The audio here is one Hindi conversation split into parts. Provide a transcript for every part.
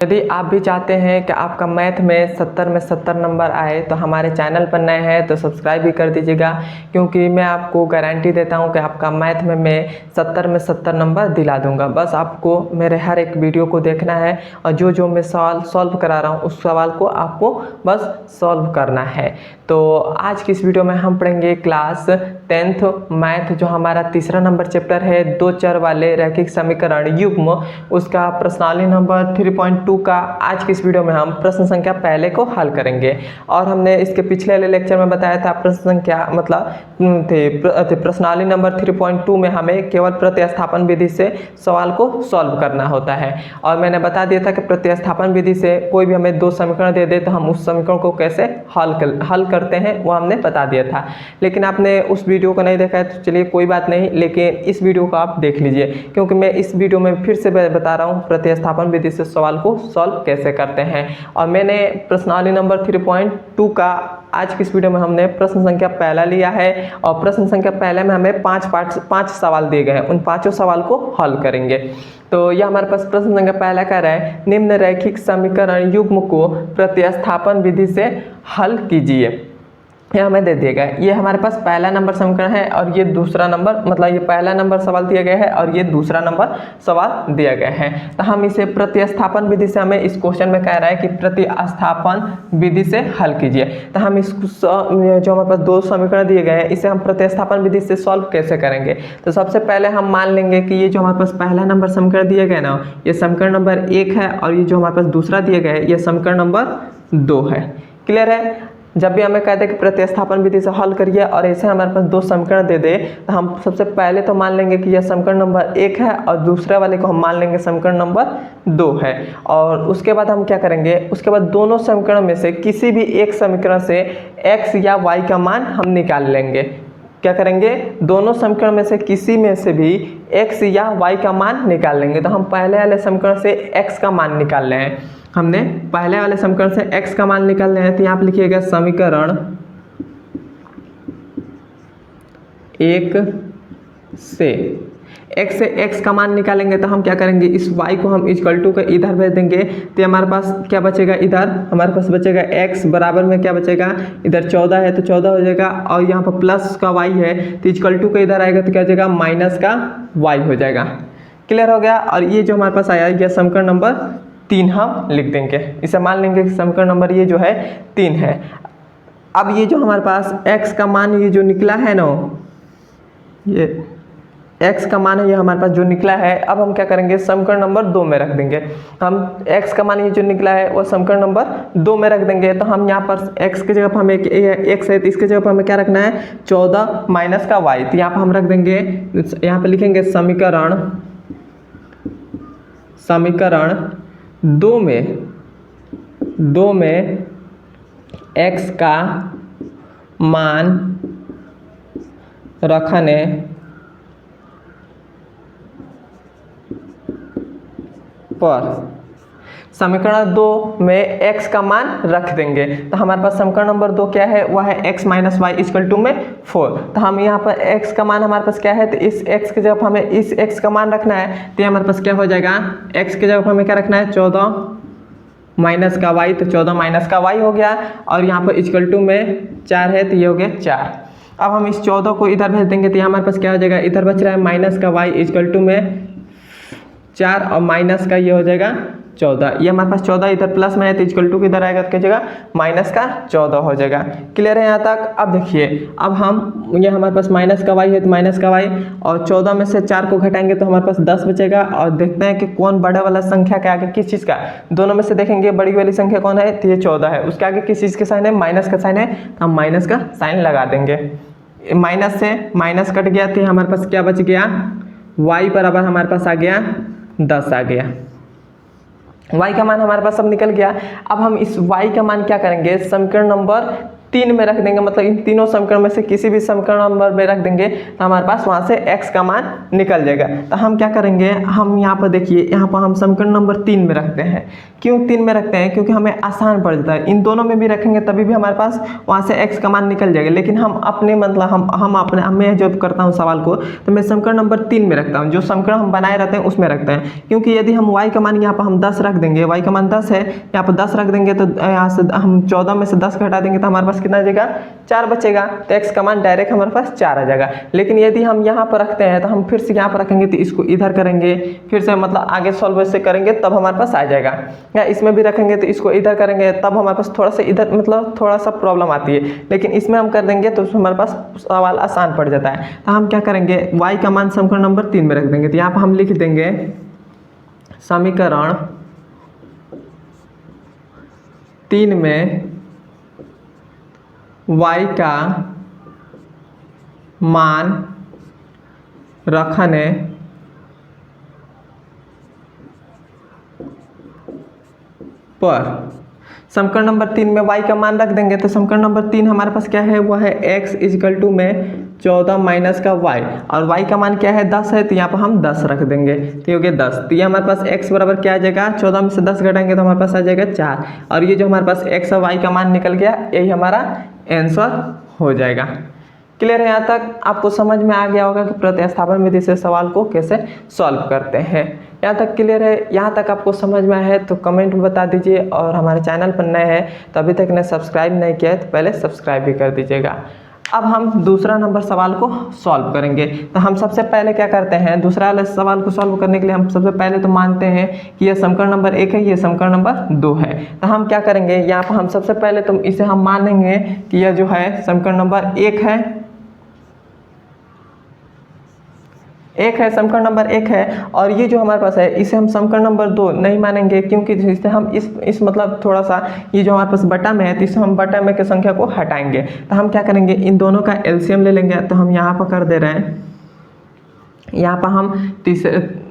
यदि आप भी चाहते हैं कि आपका मैथ में 70 में 70 नंबर आए तो हमारे चैनल पर नए हैं तो सब्सक्राइब भी कर दीजिएगा, क्योंकि मैं आपको गारंटी देता हूं कि आपका मैथ में मैं 70 में 70 नंबर दिला दूंगा। बस आपको मेरे हर एक वीडियो को देखना है और जो जो मैं सवाल सॉल्व करा रहा हूं उस सवाल को आपको बस सॉल्व करना है। तो आज की इस वीडियो में हम पढ़ेंगे क्लास 10th मैथ, जो हमारा तीसरा नंबर चैप्टर है, दो चर वाले रैखिक समीकरण युग्म, उसका प्रश्नावली नंबर 3.2 का आज की इस वीडियो में हम प्रश्न संख्या पहले को हल करेंगे। और हमने इसके पिछले वाले लेक्चर में बताया था प्रश्न संख्या मतलब प्रश्नावली नंबर 3.2 में हमें केवल प्रतिस्थापन विधि से सवाल को सॉल्व करना होता है। और मैंने बता दिया था कि प्रतिस्थापन विधि से कोई भी हमें दो समीकरण दे दे तो हम उस समीकरण को कैसे हल करते हैं वो हमने बता दिया था। लेकिन आपने उस वीडियो को नहीं देखा है तो चलिए कोई बात नहीं, लेकिन इस वीडियो को आप देख लीजिए, क्योंकि मैं इस वीडियो में फिर से बता रहा हूँ प्रतिस्थापन विधि से सवाल को सॉल्व कैसे करते हैं। और मैंने प्रश्नावली नंबर 3.2 का आज की इस वीडियो में हमने प्रश्न संख्या पहला लिया है और प्रश्न संख्या पहले में हमें पांच सवाल दिए गए हैं, उन पांचों सवाल को हल करेंगे। तो यह हमारे पास प्रश्न संख्या पहला कह रहा है, निम्न रैखिक समीकरण युग्म को प्रतिस्थापन विधि से हल कीजिए। यह हमें दे दिया गया है। ये हमारे पास पहला नंबर समीकरण है और ये दूसरा नंबर, मतलब ये पहला नंबर सवाल दिया गया है और ये दूसरा नंबर सवाल दिया गया है। तो हम इसे प्रतिस्थापन विधि से, हमें इस क्वेश्चन में कह रहा है कि प्रतिस्थापन विधि से हल कीजिए। तो हम इस जो हमारे पास दो समीकरण दिए गए हैं इसे हम प्रतिस्थापन विधि से सॉल्व कैसे करेंगे। तो सबसे पहले हम मान लेंगे कि ये जो हमारे पास पहला नंबर समीकरण दिया गया ना, ये समीकरण नंबर 1 है और ये जो हमारे पास दूसरा दिया गया है ये समीकरण नंबर 2 है। क्लियर है। जब भी हमें कहते हैं कि प्रतिस्थापन विधि से हल करिए और ऐसे हमारे पास दो समीकरण दे दे तो हम सबसे पहले तो मान लेंगे कि यह समीकरण नंबर 1 है और दूसरे वाले को हम मान लेंगे समीकरण नंबर 2 है। और उसके बाद हम क्या करेंगे, उसके बाद दोनों समीकरण में से किसी भी एक समीकरण से x या y का मान हम निकाल लेंगे। क्या करेंगे, दोनों समीकरण में से किसी में से भी x या y का मान निकाल लेंगे। तो हम पहले वाले समीकरण से x का मान निकाल रहे हैं, हमने पहले वाले समीकरण से x का मान निकालना है। तो यहाँ पे लिखिएगा समीकरण 1 से x से x का मान निकालेंगे। तो हम क्या करेंगे, इस y को हम इक्वल टू का इधर भेज देंगे तो हमारे पास क्या बचेगा, इधर हमारे पास बचेगा x बराबर में क्या बचेगा, इधर 14 है तो 14 हो जाएगा और यहाँ पर प्लस का y है तो इक्वल टू का इधर आएगा तो क्या हो जाएगा, माइनस का y हो जाएगा। क्लियर हो गया। और ये जो हमारे पास आया यह समीकरण नंबर 3 हम लिख देंगे, इसे मान लेंगे कि समीकरण नंबर ये जो है 3 है। अब ये जो हमारे पास x का मान ये जो निकला है ना, ये x का मान है ये हमारे पास जो निकला है, अब हम क्या करेंगे समीकरण नंबर 2 में रख देंगे। हम x का मान ये जो निकला है वो समीकरण नंबर 2 में रख देंगे। तो हम यहाँ पर x की जगह पर हमें x है तो इसके जगह पर हमें क्या रखना है, 14 माइनस का y। तो यहाँ पर हम रख देंगे, यहाँ पर लिखेंगे समीकरण 2 में x का मान रखने पर, समीकरण 2 में x का मान रख देंगे। तो हमारे पास समीकरण नंबर 2 क्या है, वह है x minus y equal to में 4। तो हम यहाँ पर x का मान हमारे पास क्या है, तो इस x की जगह पर हमें इस x का मान रखना है। तो हमारे पास क्या हो जाएगा, x की जगह पर हमें क्या रखना है, 14 माइनस का y, तो 14 माइनस का y हो गया। और यहाँ पर इक्वल टू में 4 है तो ये हो गया 4। अब हम इस 14 को इधर भेज देंगे तो हमारे पास क्या हो जाएगा, इधर बच रहा है माइनस का y इक्वल टू में 4 और माइनस का ये हो जाएगा 14। ये हमारे पास 14 इधर प्लस में है तो इक्वल टू किधर आएगा तो क्या जगह माइनस का 14 हो जाएगा। क्लियर है यहाँ तक। अब देखिए, अब हम ये हमारे पास माइनस का y है तो माइनस का y और 14 में से 4 को घटाएंगे तो हमारे पास 10 बचेगा। और देखते हैं कि कौन बड़ा वाला संख्या के आगे किस चीज़ का, दोनों में से देखेंगे बड़ी वाली संख्या कौन है, तो ये 14 है, उसके आगे किस चीज़ का साइन है, माइनस का साइन है, तो हम माइनस का साइन लगा देंगे। माइनस से माइनस कट गया तो हमारे पास क्या बच गया, y बराबर हमारे पास आ गया 10 आ गया। y का मान हमारे पास सब निकल गया। अब हम इस y का मान क्या करेंगे, समीकरण नंबर 3 में रख देंगे, मतलब इन तीनों समीकरण में से किसी भी समीकरण नंबर में रख देंगे तो हमारे पास वहाँ से x का मान निकल जाएगा। तो हम क्या करेंगे, हम यहाँ पर देखिए, यहाँ पर हम समीकरण नंबर 3 में रखते हैं। क्यों 3 में रखते हैं? क्योंकि हमें आसान पड़ जाता है। इन दोनों में भी रखेंगे तभी भी हमारे पास वहाँ से x का मान निकल जाएगा। लेकिन हम अपने मतलब मैं जब करता हूँ सवाल को तो मैं समीकरण नंबर 3 में रखता हूँ, जो समीकरण हम बनाए रहते हैं उसमें रखते हैं। क्योंकि यदि हम y का मान यहाँ पर हम 10 रख देंगे, y का मान 10 है, यहाँ पर 10 रख देंगे तो यहाँ से हम 14 में से 10 घटा देंगे तो हमारे पास कितना बचेगा, 4 बचेगा। तो x का मान डायरेक्ट हमारे पास 4 आ जाएगा। लेकिन यदि हम यहाँ पर रखते हैं तो हम फिर से यहाँ पर रखेंगे तो इसको इधर करेंगे, फिर से मतलब आगे सॉल्व से करेंगे तब हमारे पास आ जाएगा। या इसमें भी रखेंगे तो इसको इधर करेंगे तब हमारे पास थोड़ा सा इधर मतलब थोड़ा सा प्रॉब्लम आती है। लेकिन इसमें हम कर देंगे तो हमारे पास सवाल आसान पड़ जाता है। तो हम क्या करेंगे, y का मान समीकरण नंबर 3 में रख देंगे। तो यहाँ पर हम लिख देंगे समीकरण 3 में y का मान रखने पर समीकरण नंबर 3 में y का मान रख देंगे। तो समीकरण नंबर 3 हमारे पास क्या है, वह है x इक्वल टू में 14 माइनस का y, और y का मान क्या है 10 है, तो यहाँ पर हम 10 रख देंगे। तो ये हो गया 10। तो ये हमारे पास x बराबर क्या आ जाएगा, 14 में से 10 घटाएंगे तो हमारे पास आ जाएगा 4। और ये जो हमारे पास x और y का मान निकल गया, यही हमारा आंसर हो जाएगा। क्लियर है? यहाँ तक आपको समझ में आ गया होगा कि प्रतिस्थापन विधि से सवाल को कैसे सॉल्व करते हैं। यहाँ तक क्लियर है? यहाँ तक आपको समझ में आया है तो कमेंट में बता दीजिए, और हमारे चैनल पर नए हैं तो अभी तक ने सब्सक्राइब नहीं किया है तो पहले सब्सक्राइब भी कर दीजिएगा। अब हम दूसरा नंबर सवाल को सॉल्व करेंगे। तो हम सबसे पहले क्या करते हैं, दूसरा वाले सवाल को सॉल्व करने के लिए हम सबसे पहले तो मानते हैं कि यह समीकरण नंबर 1 है, यह समीकरण नंबर 2 है। तो हम क्या करेंगे, यहाँ पर हम सबसे पहले तो इसे हम मानेंगे कि यह जो है समीकरण नंबर 1 है, समीकरण नंबर 1 है। और ये जो हमारे पास है इसे हम समीकरण नंबर 2 नहीं मानेंगे, क्योंकि इससे हम इस मतलब थोड़ा सा ये जो हमारे पास बटा में है तो इससे हम बटा में की संख्या को हटाएंगे। तो हम क्या करेंगे, इन दोनों का एलसीएम ले लेंगे। तो हम यहाँ पर कर दे रहे हैं, यहाँ पर हम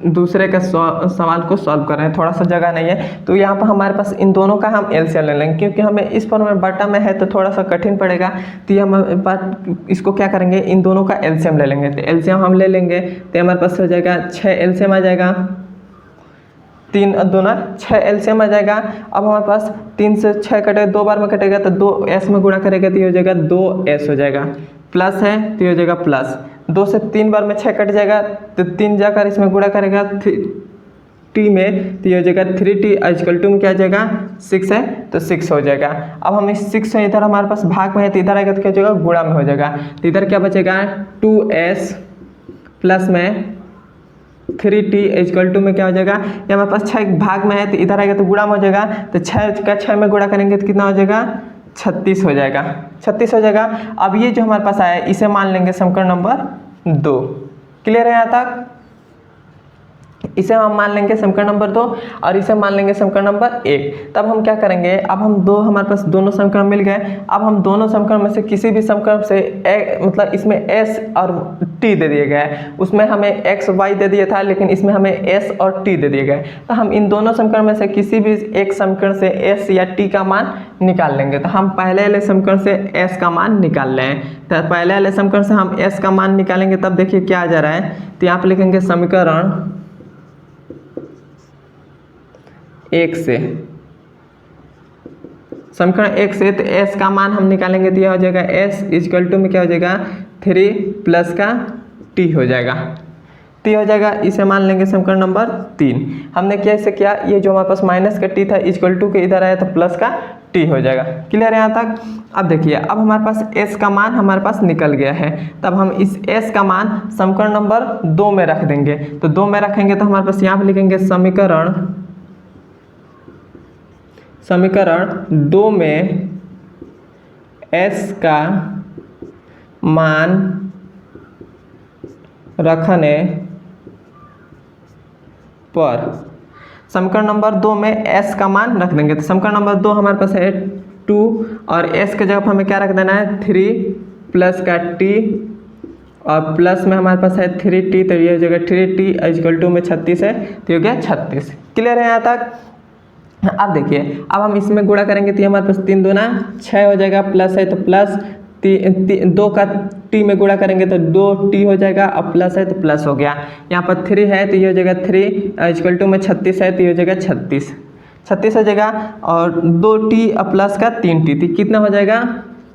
दूसरे के सवाल को सॉल्व कर रहे हैं, थोड़ा सा जगह नहीं है तो यहाँ पर हमारे पास इन दोनों का हम एलसीएम ले लेंगे। क्योंकि हमें इस पर में बटा में है तो थोड़ा सा कठिन पड़ेगा, तो ये हम इसको क्या करेंगे, इन दोनों का एलसीएम ले लेंगे। तो एलसीएम हम ले लेंगे तो हमारे पास हो जाएगा 6 एलसीएम आ जाएगा, 3 दूना 6 एलसीएम आ जाएगा। अब हमारे पास 3 से 6 कटेगा, 2 बार में कटेगा तो 2s में गुणा करेगा तो ये हो जाएगा 2s हो जाएगा, प्लस है तो ये हो जाएगा प्लस, 2 से 3 बार में 6 कट जाएगा तो 3 जाकर इसमें गुणा करेगा टी में तो ये हो जाएगा 3t इक्वल टू में क्या आ जाएगा 6 है तो 6 हो जाएगा। अब हम इस 6 से इधर हमारे पास भाग में है तो इधर आएगा तो क्या हो जाएगा गुणा में हो जाएगा। तो इधर क्या बचेगा 2s प्लस में 3t इक्वल टू में क्या हो जाएगा, ये हमारे पास 6 भाग में है तो इधर आएगा तो गुणा में हो जाएगा। तो 6 का 6 में गुणा करेंगे तो कितना हो जाएगा 36 हो जाएगा, 36 हो जाएगा। अब ये जो हमारे पास आया इसे मान लेंगे समीकरण नंबर 2। क्लियर है? यहाँ तक इसे हम मान लेंगे समीकरण नंबर 2 और इसे मान लेंगे समीकरण नंबर 1। तब हम क्या करेंगे, अब हम हमारे पास दोनों समीकरण मिल गए। अब हम दोनों समीकरण में से किसी भी समीकरण से मतलब इसमें s और t दे दिए गए, उसमें हमें x y दे दिया था लेकिन इसमें हमें s और t दे दिए गए। तो हम इन दोनों समीकरण में से किसी भी एक समीकरण से s या t का मान निकाल लेंगे। तो हम पहले वाले समीकरण से s का मान निकाल लें। तो पहले वाले समीकरण से हम s का मान निकालेंगे तब देखिए क्या आ जा रहा है। तो यहाँ पर लिखेंगे समीकरण 1 से, समीकरण 1 से तो s का मान हम निकालेंगे तो यह हो जाएगा s इक्वल टू में क्या हो जाएगा 3 प्लस का t हो जाएगा, t हो जाएगा। इसे मान लेंगे समीकरण नंबर 3। हमने क्या इसे किया, ये जो हमारे पास माइनस का t था इक्वल टू के इधर आया तो प्लस का t हो जाएगा। क्लियर है यहाँ तक? अब देखिए अब हमारे पास s का मान हमारे पास निकल गया है। तब हम इस s का मान समीकरण नंबर 2 में रख देंगे। तो 2 में रखेंगे तो हमारे पास यहाँ पर लिखेंगे समीकरण 2 में s का मान रखने पर, समीकरण नंबर 2 में s का मान रख देंगे। तो समीकरण नंबर 2 हमारे पास है 2 और s के जगह पर हमें क्या रख देना है 3 प्लस का t और प्लस में हमारे पास है 3t तो ये हो जाएगा 3t इक्वल टू में 36 है तो ये हो गया 36। क्लियर है यहाँ तक? अब देखिए, अब हम इसमें गुणा करेंगे तो ये हमारे पास 3 दूना 6 हो जाएगा, प्लस है तो प्लस 2 का टी में गुणा करेंगे तो 2t हो जाएगा, अब प्लस है तो प्लस हो गया। यहाँ पर 3 है तो ये हो जाएगा 3 इक्वल टू में 36 है तो ये हो जाएगा 36 हो जाएगा, और 2t और प्लस का 3t तो कितना हो जाएगा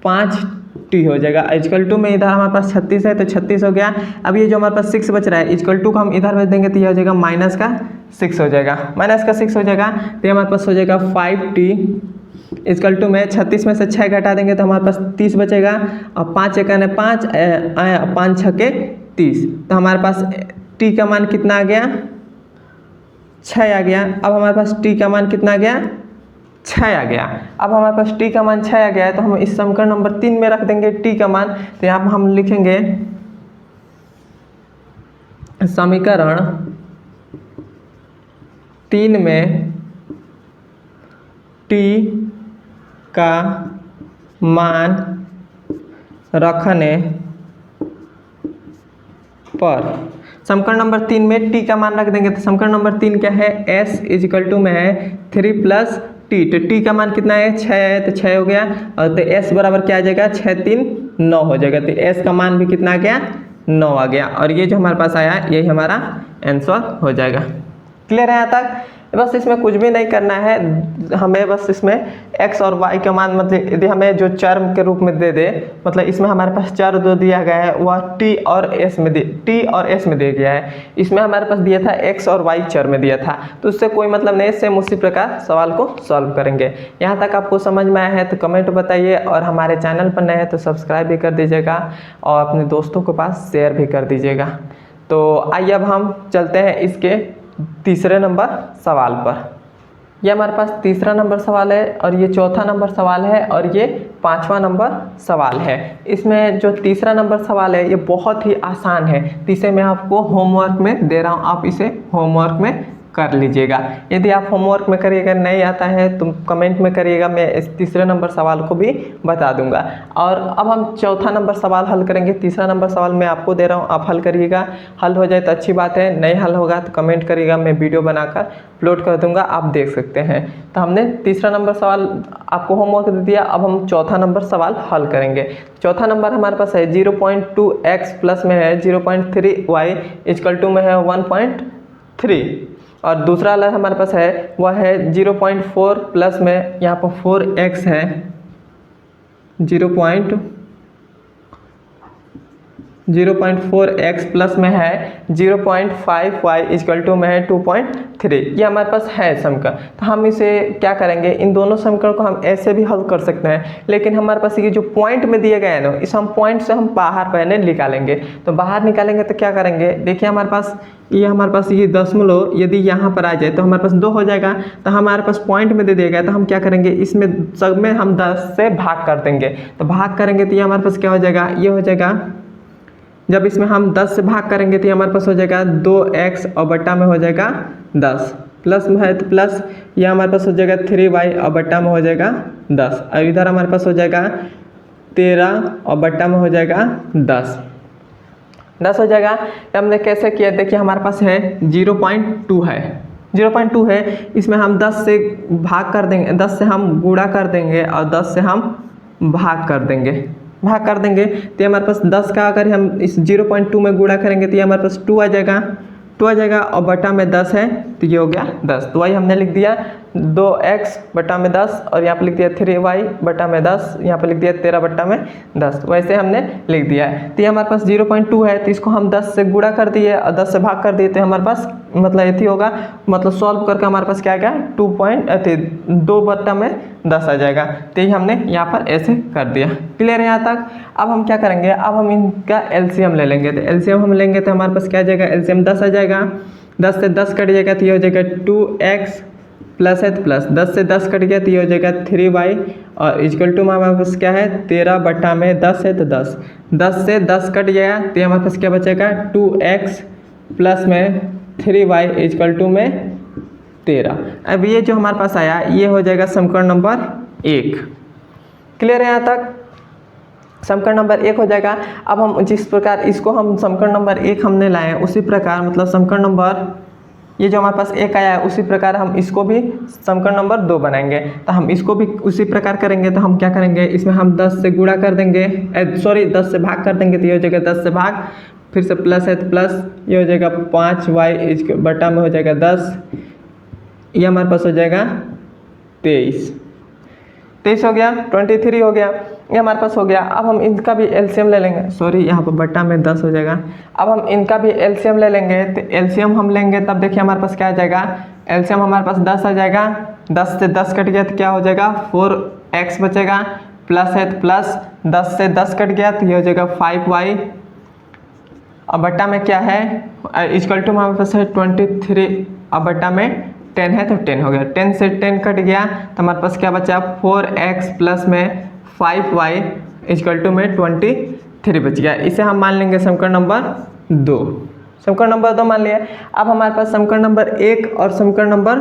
5t हो जाएगा। इक्वल टू में इधर हमारे पास 36 है तो 36 हो गया। अब ये जो हमारे पास 6 बच रहा है इक्वल टू को हम इधर भेज देंगे तो ये हो जाएगा माइनस का 6 हो जाएगा, तो हमारे पास हो जाएगा 5t इक्वल टू में 36 में से 6 घटा देंगे तो हमारे पास 30 बचेगा, और 5 एका ने 5 5 छके 30, तो हमारे पास t का मान कितना आ गया 6 आ गया। अब हमारे पास t का मान कितना आ गया 6 आ गया। अब हमारे पास t का मान 6 आ गया है तो हम इस समीकरण नंबर 3 में रख देंगे t का मान, तो यहाँ पर हम लिखेंगे समीकरण 3 में t का मान रखने पर, समीकरण नंबर 3 में t का मान रख देंगे तो समीकरण नंबर 3 क्या है s इक्वल टू में है 3 प्लस t, तो t का मान कितना है 6 है तो 6 हो गया, और तो s बराबर क्या आ जाएगा 6 3 9 हो जाएगा, तो s का मान भी कितना आ गया 9 आ गया, और ये जो हमारे पास आया यही हमारा आंसर हो जाएगा। क्लियर है यहाँ तक? बस इसमें कुछ भी नहीं करना है, हमें बस इसमें x और y का मान मतलब यदि हमें जो चर के रूप में दे दे, मतलब इसमें हमारे पास चर दो दिया गया है वह t और s में दिया गया है, इसमें हमारे पास दिया था x और y चर में दिया था, तो उससे कोई मतलब नहीं, सेम उसी प्रकार सवाल को सॉल्व करेंगे। यहाँ तक आपको समझ में आया है तो कमेंट बताइए, और हमारे चैनल पर नए हैं तो सब्सक्राइब भी कर दीजिएगा और अपने दोस्तों के पास शेयर भी कर दीजिएगा। तो आइए अब हम चलते हैं इसके तीसरे नंबर सवाल पर। ये हमारे पास तीसरा नंबर सवाल है, और ये चौथा नंबर सवाल है, और ये 5वां नंबर सवाल है। इसमें जो तीसरा नंबर सवाल है ये बहुत ही आसान है, तो इसे मैं आपको होमवर्क में दे रहा हूँ, आप इसे होमवर्क में कर लीजिएगा। यदि आप होमवर्क में करिएगा नहीं आता है तो कमेंट में करिएगा, मैं इस तीसरे नंबर सवाल को भी बता दूंगा। और अब हम चौथा नंबर सवाल हल करेंगे। तीसरा नंबर सवाल मैं आपको दे रहा हूँ, आप हल करिएगा, हल हो जाए तो अच्छी बात है, नहीं हल होगा तो कमेंट करिएगा, मैं वीडियो बनाकर अपलोड कर दूंगा, आप देख सकते हैं। तो हमने तीसरा नंबर सवाल आपको होमवर्क दे दिया, अब हम चौथा नंबर सवाल हल करेंगे। चौथा नंबर हमारे पास है 0.2x प्लस में है 0.3y इक्वल टू में है 1.3, और दूसरा वाला हमारे पास है वह है 0.4 प्लस में यहाँ पर 4x है 0.4x प्लस में है 0.5y इक्वल टू में है 2.3। ये हमारे पास है समीकरण, तो हम इसे क्या करेंगे, इन दोनों समीकरण को हम ऐसे भी हल कर सकते हैं, लेकिन हमारे पास ये जो पॉइंट में दिए गए हैं ना, इस हम पॉइंट से हम बाहर पहले निकालेंगे। तो बाहर निकालेंगे तो क्या करेंगे, देखिए हमारे पास ये दशमलव यदि यहाँ पर आ जाए तो हमारे पास 2 हो जाएगा, तो हमारे पास पॉइंट में दे दिया गया, तो हम क्या करेंगे, इसमें सब में हम 10 से भाग कर देंगे। तो भाग करेंगे तो ये हमारे पास क्या हो जाएगा, ये हो जाएगा, जब इसमें हम 10 से भाग करेंगे तो ये हमारे पास हो जाएगा 2x और बट्टा में हो जाएगा 10, प्लस में है तो प्लस, ये हमारे पास हो जाएगा 3y और बट्टा में हो जाएगा 10, और इधर हमारे पास हो जाएगा 13 और बट्टा में हो जाएगा 10 हो जाएगा। तो हमने कैसे किया, देखिए हमारे पास है 0.2 है, इसमें हम 10 से भाग कर देंगे, 10 से हम गुणा कर देंगे और 10 से हम भाग कर देंगे। तो हमारे पास 10 का अगर हम इस 0.2 में गुणा करेंगे तो ये हमारे पास 2 आ जाएगा, और बटा में 10 है तो ये हो गया 10। तो वही हमने लिख दिया 2x बटा में 10, और यहाँ पर लिख दिया 3y बटा में 10, यहाँ पर लिख दिया 13 बटा में 10, वैसे हमने लिख दिया है। तो ये हमारे पास 0.2 है, तो इसको हम 10 से गुणा कर दिए और 10 से भाग कर दिए, तो हमारे पास मतलब ये होगा, मतलब सॉल्व करके हमारे पास क्या आ गया 2 बटा में 10 आ जाएगा। तो ये हमने यहाँ पर ऐसे कर दिया। क्लियर है यहाँ तक? अब हम क्या करेंगे, अब हम इनका एलसीएम ले लेंगे। तो एलसीएम हम लेंगे तो हमारे पास क्या आ जाएगा, एलसीएम 10 आ जाएगा, 10 से 10 कट जाएगा तो ये हो जाएगा 2x प्लस है तो प्लस, 10 से 10 कट गया तो ये हो जाएगा 3y, और इक्वल टू में हमारे पास क्या है 13 बटा में 10 है तो 10 से 10 कट जाएगा तो हमारे पास क्या बचेगा 2x प्लस में 3y इक्वल टू में 13। अब ये जो हमारे पास आया ये हो जाएगा समीकरण नंबर 1। क्लियर है यहाँ तक? समीकरण नंबर 1 हो जाएगा। अब हम जिस प्रकार इसको हम समीकरण नंबर 1 हमने लाए उसी प्रकार मतलब समीकरण नंबर ये जो हमारे पास 1 आया है उसी प्रकार हम इसको भी समीकरण नंबर 2 बनाएंगे। तो हम इसको भी उसी प्रकार करेंगे। तो हम क्या करेंगे, इसमें हम 10 से गुणा कर देंगे, 10 से भाग कर देंगे। तो ये हो जाएगा 10 से भाग, फिर से प्लस है तो प्लस, ये हो जाएगा 5y इसके बटा में हो जाएगा 10, ये हमारे पास हो जाएगा 23 हो गया, 23 हो गया, ये हमारे पास हो गया। अब हम इनका भी एलसीएम ले लेंगे, सॉरी यहाँ पर बटा में 10 हो जाएगा। अब हम इनका भी एलसीएम ले लेंगे। तो एलसीएम हम लेंगे तब देखिए हमारे पास क्या आ जाएगा, एलसीएम हमारे पास 10 आ जाएगा, 10 से 10 कट गया तो क्या हो जाएगा 4x बचेगा, प्लस है तो प्लस, 10 से 10 कट गया तो ये हो जाएगा 5y, अब बट्टा में क्या है इक्वल टू हमारे पास है 23, अब बट्टा में 10 है तो 10 हो गया, 10 से 10 कट गया तो हमारे पास क्या बचा 4x प्लस में 5y इक्वल टू में 23 बच गया। इसे हम मान लेंगे समीकरण नंबर 2, समीकरण नंबर 2 मान लिया। अब हमारे पास समीकरण नंबर 1 और समीकरण नंबर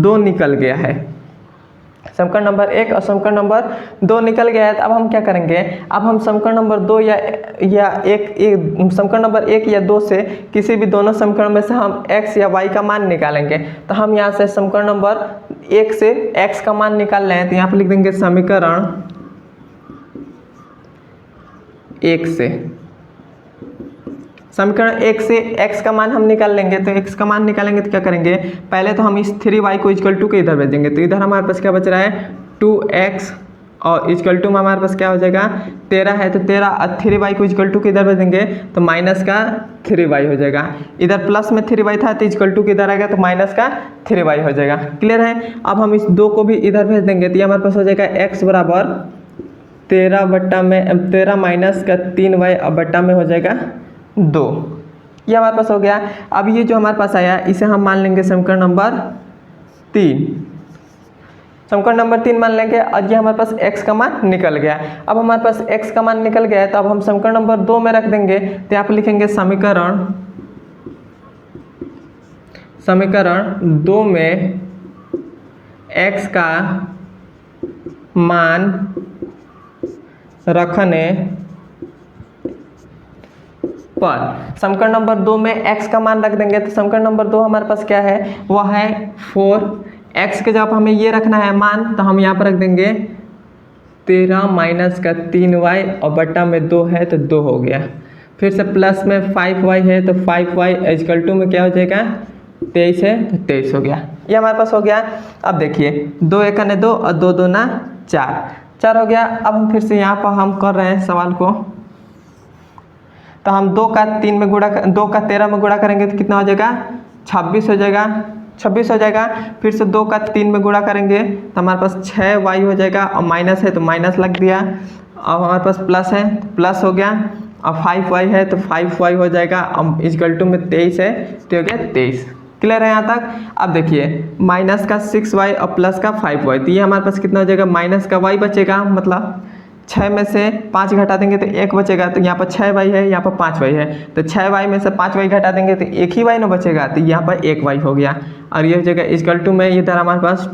2 निकल गया है, समीकरण नंबर 1 और समीकरण नंबर 2 निकल गया है। तो अब हम क्या करेंगे, अब हम समीकरण नंबर 2 या समीकरण नंबर 1 या 2 से किसी भी दोनों समीकरण में से हम x या y का मान निकालेंगे। तो हम यहाँ से समीकरण नंबर 1 से x का मान निकाल रहे हैं। तो यहाँ पर लिख देंगे समीकरण 1 से, समीकरण 1 से x का मान हम निकाल लेंगे। तो x का मान निकालेंगे तो क्या करेंगे, पहले तो हम इस 3y को इक्वल टू के इधर भेज देंगे। तो इधर हमारे पास क्या बच रहा है 2x और इक्वल टू में हमारे पास क्या हो जाएगा 13 है, तो 13 और 3y को इक्वल टू के इधर भेज देंगे तो माइनस का 3y हो जाएगा। इधर प्लस में 3y था तो इक्वल टू के इधर आएगा तो माइनस का 3y हो जाएगा। क्लियर है। अब हम इस 2 को भी इधर भेज देंगे तो ये हमारे पास हो जाएगा x बराबर 13 माइनस का 3y और बट्टा में हो जाएगा 2, ये हमारे पास हो गया। अब ये जो हमारे पास आया इसे हम मान लेंगे समीकरण नंबर 3, समीकरण नंबर 3 मान लेंगे। और ये हमारे पास x का मान निकल गया। अब हमारे पास x का मान निकल गया है तो अब हम समीकरण नंबर 2 में रख देंगे। तो यहाँ पर लिखेंगे समीकरण 2 में x का मान रखने पर, समीकरण नंबर 2 में x का मान रख देंगे। तो समीकरण नंबर 2 हमारे पास क्या है, वह है 4x के जब हमें ये रखना है मान तो हम यहाँ पर रख देंगे 13 माइनस का 3y और बट्टा में 2 है तो 2 हो गया, फिर से प्लस में 5y है तो 5y इक्वल टू में क्या हो जाएगा 23 है तो 23 हो गया, ये हमारे पास हो गया। अब देखिए 2 1 ने 2 और 2 2 ना 4 हो गया। अब हम फिर से यहाँ पर हम कर रहे हैं सवाल को, तो हम 2 का 13 में गुणा करेंगे तो कितना हो जाएगा 26 हो जाएगा। फिर से 2 का 3 में गुणा करेंगे तो हमारे पास 6y हो जाएगा और माइनस है तो माइनस लग दिया। अब हमारे पास प्लस है प्लस हो गया, अब 5y है तो 5y हो जाएगा, अब इक्वल टू में 23 है तो हो गया 23। क्लियर है यहाँ तक। अब देखिए माइनस का 6y और प्लस का 5y, तो ये हमारे पास कितना हो जाएगा माइनस का y बचेगा, मतलब 6 में से 5 घटा देंगे तो 1 बचेगा। तो यहाँ पर 6y है, यहाँ पर 5y है, तो 6y में से 5y घटा देंगे तो 1 ही y ना बचेगा, तो यहाँ पर 1y हो गया। और ये हो जाएगा इक्वल टू में इधर हमारे पास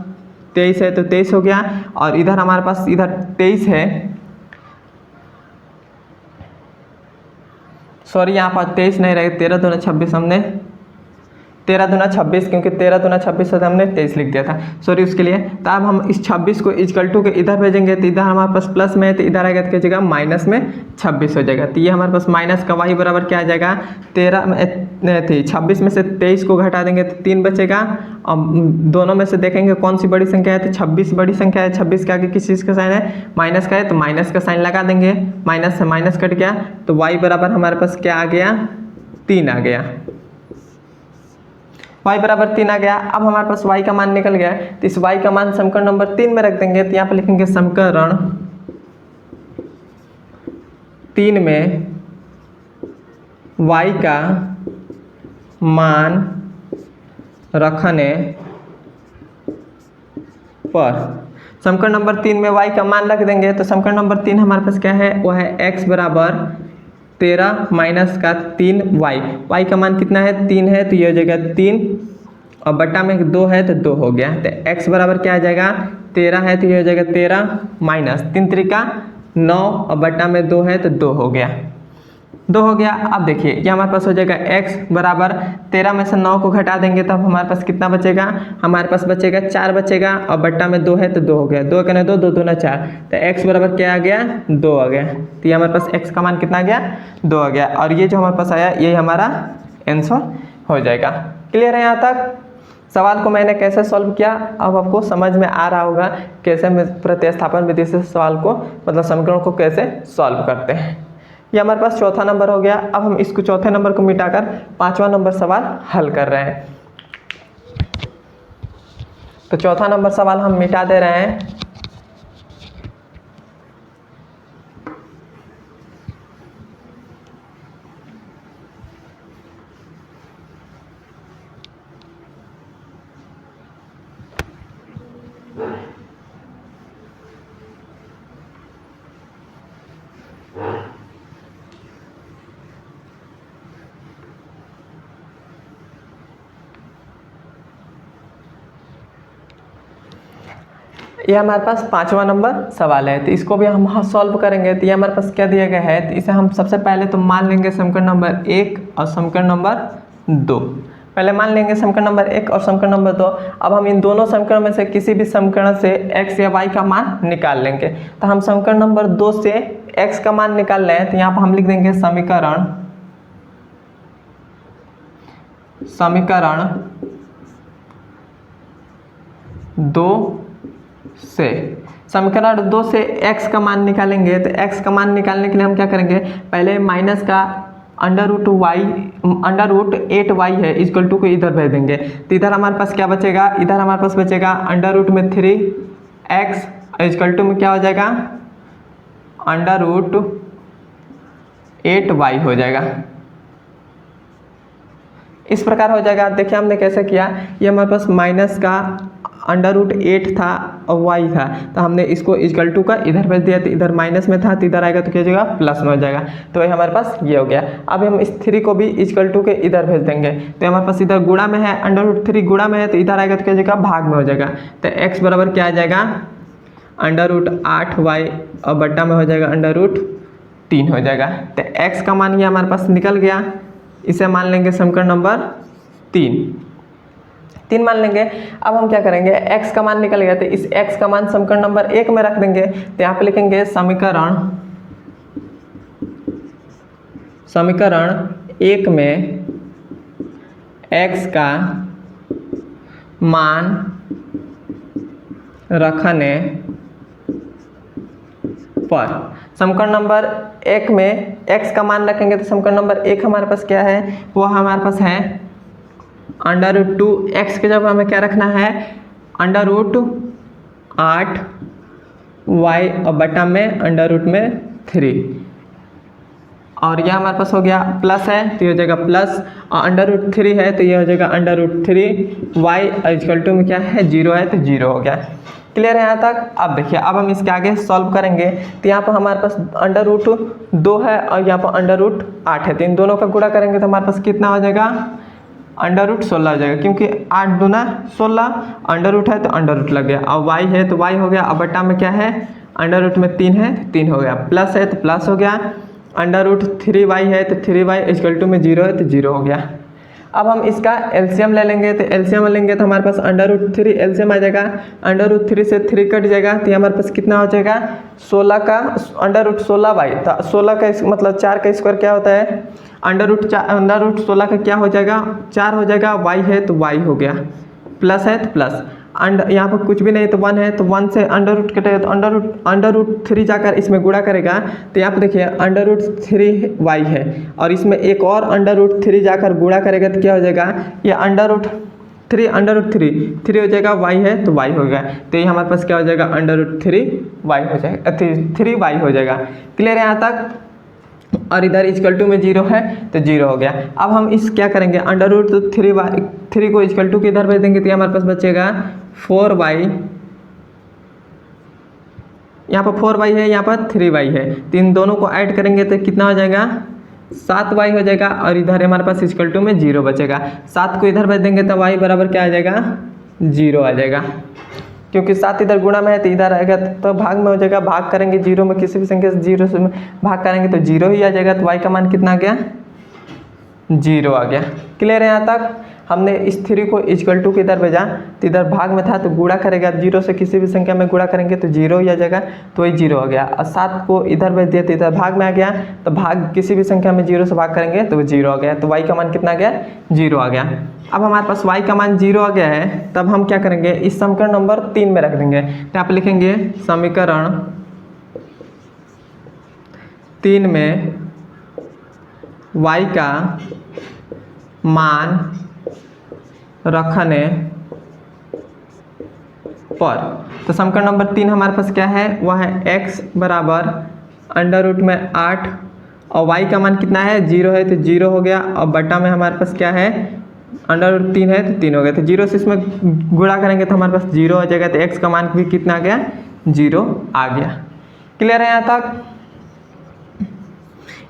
23 है तो 23 हो गया, और इधर हमारे पास इधर 23 है, सॉरी यहाँ पर 23 नहीं रहेगा, 13 दूना 26 हमने 13 दूना 26, क्योंकि 13 दूना 26 से हमने 23 लिख दिया था, सॉरी उसके लिए। तो अब हम इस 26 को इक्वल टू के इधर भेजेंगे तो इधर हमारे पास प्लस में है तो इधर आएगा तो क्या जगह माइनस में 26 हो जाएगा। तो ये हमारे पास माइनस का y बराबर क्या आ जाएगा 26 में से 23 को घटा देंगे तो 3 बचेगा। अब दोनों में से देखेंगे कौन सी बड़ी संख्या है, तो 26 बड़ी संख्या है। 26 के आगे किस चीज़ का साइन है, माइनस का है, तो माइनस का साइन लगा देंगे, माइनस से माइनस कट गया तो y बराबर हमारे पास क्या आ गया 3 आ गया, y बराबर 3 आ गया। अब हमारे पास y का मान निकल गया, तो इस y का मान समीकरण नंबर 3 में रख देंगे। तो यहाँ पर लिखेंगे समीकरण 3 में y का मान रखने पर, समीकरण नंबर 3 में y का मान रख देंगे। तो समीकरण नंबर 3 हमारे पास क्या है, वो है x बराबर 13 माइनस का 3y, y का मान कितना है 3 है, तो ये हो जाएगा 3 और बट्टा में 2 है तो 2 हो गया। तो x बराबर क्या आ जाएगा 13 है तो ये हो जाएगा 13 माइनस 3 3 का 9 और बट्टा में 2 है तो 2 हो गया। 2 हो गया। अब देखिए ये हमारे पास हो जाएगा x बराबर 13 में से 9 को घटा देंगे तब हमारे पास कितना बचेगा, हमारे पास बचेगा 4 बचेगा और बट्टा में 2 है तो 2 हो गया, 2 कने 2 2 दूना 4, तो x बराबर क्या आ गया 2 आ गया। तो ये हमारे पास x का मान कितना आ गया 2 आ गया और ये जो हमारे पास आया यही हमारा आंसर हो जाएगा। क्लियर है यहाँ तक? सवाल को मैंने कैसे सॉल्व किया अब आपको समझ में आ रहा होगा कैसे मैं प्रतिस्थापन विधि से सवाल को मतलब समीकरण को कैसे सॉल्व करते हैं। ये हमारे पास चौथा नंबर हो गया। अब हम इसको चौथे नंबर को मिटाकर पांचवा नंबर सवाल हल कर रहे हैं। तो चौथा नंबर सवाल हम मिटा दे रहे हैं। ये हमारे पास पांचवा नंबर सवाल है तो इसको भी हम सॉल्व करेंगे। तो ये हमारे पास क्या दिया गया है, तो इसे हम सबसे पहले तो मान लेंगे समीकरण नंबर 1 और समीकरण नंबर 2। पहले मान लेंगे समीकरण नंबर 1 और समीकरण नंबर 2। अब हम इन दोनों समीकरण में से किसी भी समीकरण से x या y का मान निकाल लेंगे। तो हम समीकरण नंबर 2 से x का मान निकाल रहे हैं तो यहाँ पर हम लिख देंगे समीकरण 2 से समीकरण 2 से x का मान निकालेंगे। तो x का मान निकालने के लिए हम क्या करेंगे, पहले माइनस का √8y है इक्वल टू को इधर भेज देंगे। तो इधर हमारे पास क्या बचेगा, इधर हमारे पास बचेगा अंडर में 3x इक्वल टू में क्या हो जाएगा √8y हो जाएगा। इस प्रकार हो जाएगा। देखिए हमने कैसे किया, ये हमारे पास माइनस का √8 था और y था तो हमने इसको इक्वल टू का इधर भेज दिया। तो इधर माइनस में था तो इधर आएगा तो क्या हो जाएगा प्लस में हो जाएगा। तो ये हमारे पास ये हो गया। अब हम इस 3 को भी इक्वल टू के इधर भेज देंगे। तो हमारे पास इधर गुणा में है, √3 गुणा में है तो इधर आएगा तो क्या हो जाएगा भाग में हो जाएगा। तो x बराबर क्या आ जाएगा √8y और बट्टा में हो जाएगा √3 हो जाएगा। तो x का मान ये हमारे पास निकल गया। इसे मान लेंगे समीकरण नंबर 3 मान लेंगे। अब हम क्या करेंगे, x का मान निकल गया तो इस x का मान समीकरण नंबर 1 में रख देंगे। तो यहाँ पे लिखेंगे समीकरण 1 में x का मान रखने पर समीकरण नंबर 1 में x का मान रखेंगे। तो समीकरण नंबर 1 हमारे पास क्या है, वो हमारे पास है √2x के जगह हमें क्या रखना है √8y और बटा में √3 और यह हमारे पास हो गया प्लस है तो ये हो जाएगा प्लस और √3 है तो ये हो जाएगा √3y इक्वल टू में क्या है 0 है तो 0 हो गया। क्लियर है यहाँ तक? अब देखिए अब हम इसके आगे सॉल्व करेंगे। तो यहाँ पर हमारे पास √2 है और यहाँ पर √8 है तो इन दोनों का गुणा करेंगे तो हमारे पास कितना हो जाएगा √16 हो जाएगा क्योंकि 8 दूना 16 अंडर है तो अंडर लग गया और y है तो y हो गया। अब बट्टा में क्या है अंडर में 3 है तो 3 हो गया, प्लस है तो प्लस हो गया, √3y है तो 3y इक्वल टू में 0 है तो 0 हो गया। अब हम इसका एलसीएम ले लेंगे। तो एलसीएम लेंगे तो हमारे पास √3 एलसीएम आ जाएगा, √3 से 3 कट जाएगा तो हमारे पास कितना हो जाएगा 16 का √16y। तो 16 का मतलब 4 का स्क्वायर क्या होता है √16 का क्या हो जाएगा 4 हो जाएगा, y है तो y हो गया, प्लस है तो प्लस यहाँ पर कुछ भी नहीं तो 1 है तो 1 से √ कटेगा तो √3 जाकर इसमें गुणा करेगा। तो यहाँ पर देखिए √3y है और इसमें एक और √3 जाकर गुणा करेगा तो क्या हो जाएगा ये √3 हो जाएगा, y है तो y हो गया। तो ये हमारे पास क्या हो जाएगा √3y हो जाएगा 3y हो जाएगा। क्लियर है यहाँ तक? और इधर इक्वल टू में 0 है तो 0 हो गया। अब हम इस क्या करेंगे √3 को इक्वल टू के इधर भेज देंगे तो हमारे पास बचेगा 4y, यहाँ पर 4y है यहाँ पर 3y है तो इन दोनों को ऐड करेंगे तो कितना हो जाएगा 7y हो जाएगा और इधर हमारे पास इक्वल टू में 0 बचेगा। 7 को इधर भेज देंगे तो y बराबर क्या आ जाएगा 0 आ जाएगा क्योंकि 7 इधर गुणा में है तो इधर आएगा तो भाग में हो जाएगा। भाग करेंगे जीरो में, किसी भी संख्या से जीरो से भाग करेंगे तो जीरो ही आ जाएगा। तो y का मान कितना आ गया, 0 आ गया। क्लियर है यहाँ तक। हमने इस 3 को इक्वल टू के इधर भेजा तो इधर भाग में था तो गुणा करेगा, जीरो से किसी भी संख्या में गुणा करेंगे तो 0 ही आ जाएगा, तो वही 0 आ गया। और 7 को इधर भेज दिया तो इधर भाग में आ गया, तो भाग किसी भी संख्या में 0 से भाग करेंगे तो 0 आ गया। तो y का मान कितना आ गया, 0 आ गया। अब हमारे पास y का मान 0 आ गया है, तब हम क्या करेंगे, इस समीकरण नंबर 3 में रख देंगे। तो आप लिखेंगे समीकरण 3 में y का मान रखने पर, तो समीकरण नंबर 3 हमारे पास क्या है, वह है x बराबर अंडर रूट में 8 और y का मान कितना है, 0 है तो 0 हो गया, और बटा में हमारे पास क्या है, अंडर रूट 3 है तो 3 हो गया। तो 0 से इसमें गुणा करेंगे तो हमारे पास 0 आ जाएगा, तो x का मान भी कितना आ गया, 0 आ गया। क्लियर है यहाँ तक।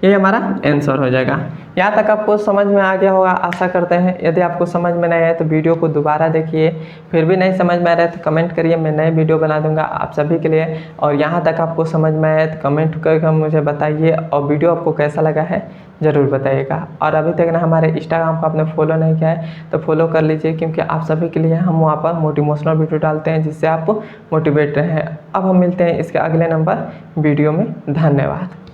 ये हमारा आंसर हो जाएगा। यहाँ तक आपको समझ में आ गया होगा, आशा करते हैं। यदि आपको समझ में नहीं आया तो वीडियो को दोबारा देखिए, फिर भी नहीं समझ में आ रहा है तो कमेंट करिए, मैं नए वीडियो बना दूंगा आप सभी के लिए। और यहाँ तक आपको समझ में आया तो कमेंट करके मुझे बताइए, और वीडियो आपको कैसा लगा है ज़रूर बताइएगा। और अभी तक ना हमारे इंस्टाग्राम को आपने फॉलो नहीं किया है तो फॉलो कर लीजिए, क्योंकि आप सभी के लिए हम वहाँ पर मोटिवेशनल वीडियो डालते हैं जिससे आप मोटिवेट रहें। अब हम मिलते हैं इसके अगले नंबर वीडियो में। धन्यवाद।